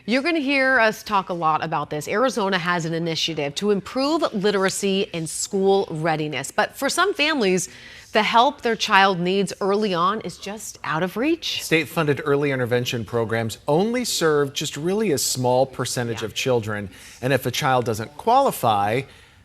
You're going to hear us talk a lot about this. Arizona has an initiative to improve literacy and school readiness. But for some families, the help their child needs early on is just out of reach. State-funded early intervention programs only serve just really a small percentage of children. And if a child doesn't qualify,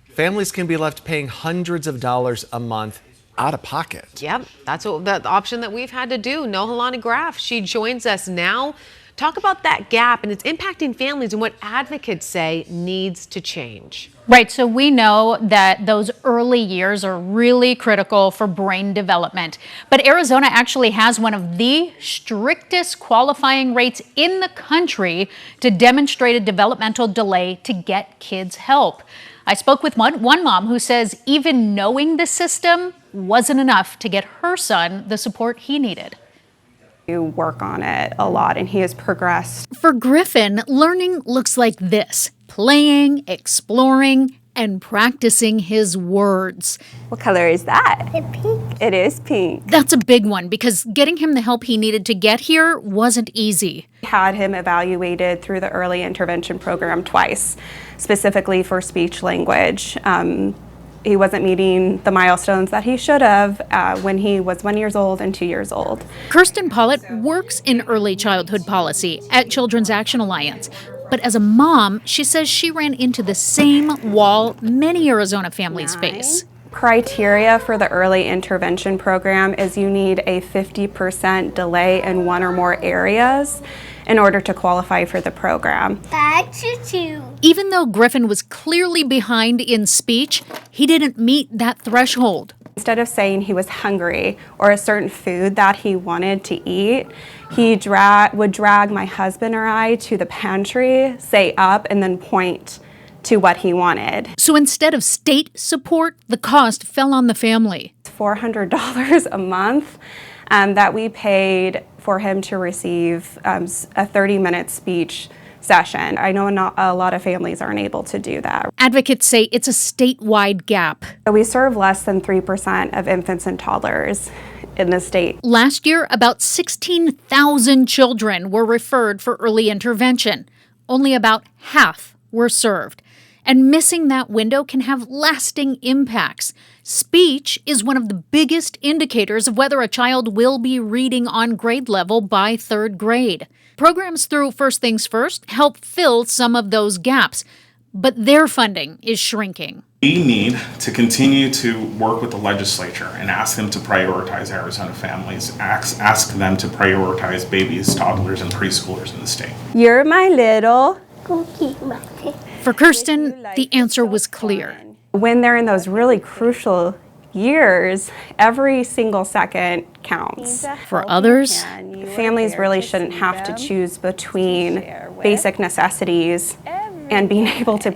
families can be left paying hundreds of dollars a month out of pocket. Yep, that's the option that we've had to do. Nohelani Graff, she joins us now. Talk about that gap and it's impacting families and what advocates say needs to change. Right, so we know that those early years are really critical for brain development. But Arizona actually has one of the strictest qualifying rates in the country to demonstrate a developmental delay to get kids help. I spoke with one mom who says even knowing the system wasn't enough to get her son the support he needed. Work on it a lot, and he has progressed. For Griffin, learning looks like this: playing, exploring, and practicing his words. What color is that? It's pink. It is pink. That's a big one because getting him the help he needed to get here wasn't easy. We had him evaluated through the early intervention program twice, specifically for speech language. He wasn't meeting the milestones that he should have when he was 1 year old and 2 years old. Kirsten Pollitt works in early childhood policy at Children's Action Alliance. But as a mom, she says she ran into the same wall many Arizona families face. Criteria for the early intervention program is you need a 50% delay in one or more areas in order to qualify for the program. Even though Griffin was clearly behind in speech, he didn't meet that threshold. Instead of saying he was hungry or a certain food that he wanted to eat, he would drag my husband or I to the pantry, say up, and then point to what he wanted. So instead of state support, the cost fell on the family. $400 a month that we paid for him to receive a 30-minute speech session. I know not a lot of families aren't able to do that. Advocates say it's a statewide gap. We serve less than 3% of infants and toddlers in the state. Last year, about 16,000 children were referred for early intervention. Only about half were served. And missing that window can have lasting impacts. Speech is one of the biggest indicators of whether a child will be reading on grade level by third grade. Programs through First Things First help fill some of those gaps, but their funding is shrinking. We need to continue to work with the legislature and ask them to prioritize Arizona families, ask them to prioritize babies, toddlers, and preschoolers in the state. You're my little cookie. For Kirsten, the answer was clear. When they're in those really crucial years, every single second counts. For others, families really shouldn't have to choose between basic necessities and being able to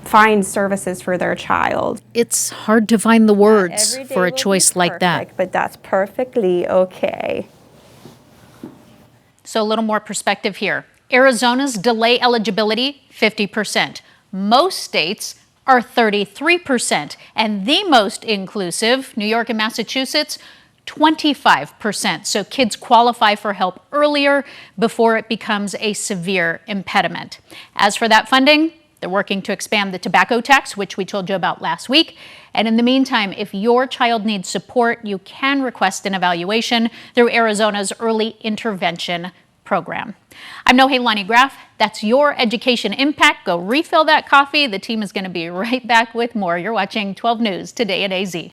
find services for their child. It's hard to find the words for a choice like that. But that's perfectly okay. So a little more perspective here. Arizona's delay eligibility, 50%. Most states are 33%. And the most inclusive, New York and Massachusetts, 25%. So kids qualify for help earlier before it becomes a severe impediment. As for that funding, they're working to expand the tobacco tax, which we told you about last week. And in the meantime, if your child needs support, you can request an evaluation through Arizona's early intervention program. I'm Nohelani Graff. That's your education impact. Go refill that coffee. The team is going to be right back with more. You're watching 12 News Today at AZ.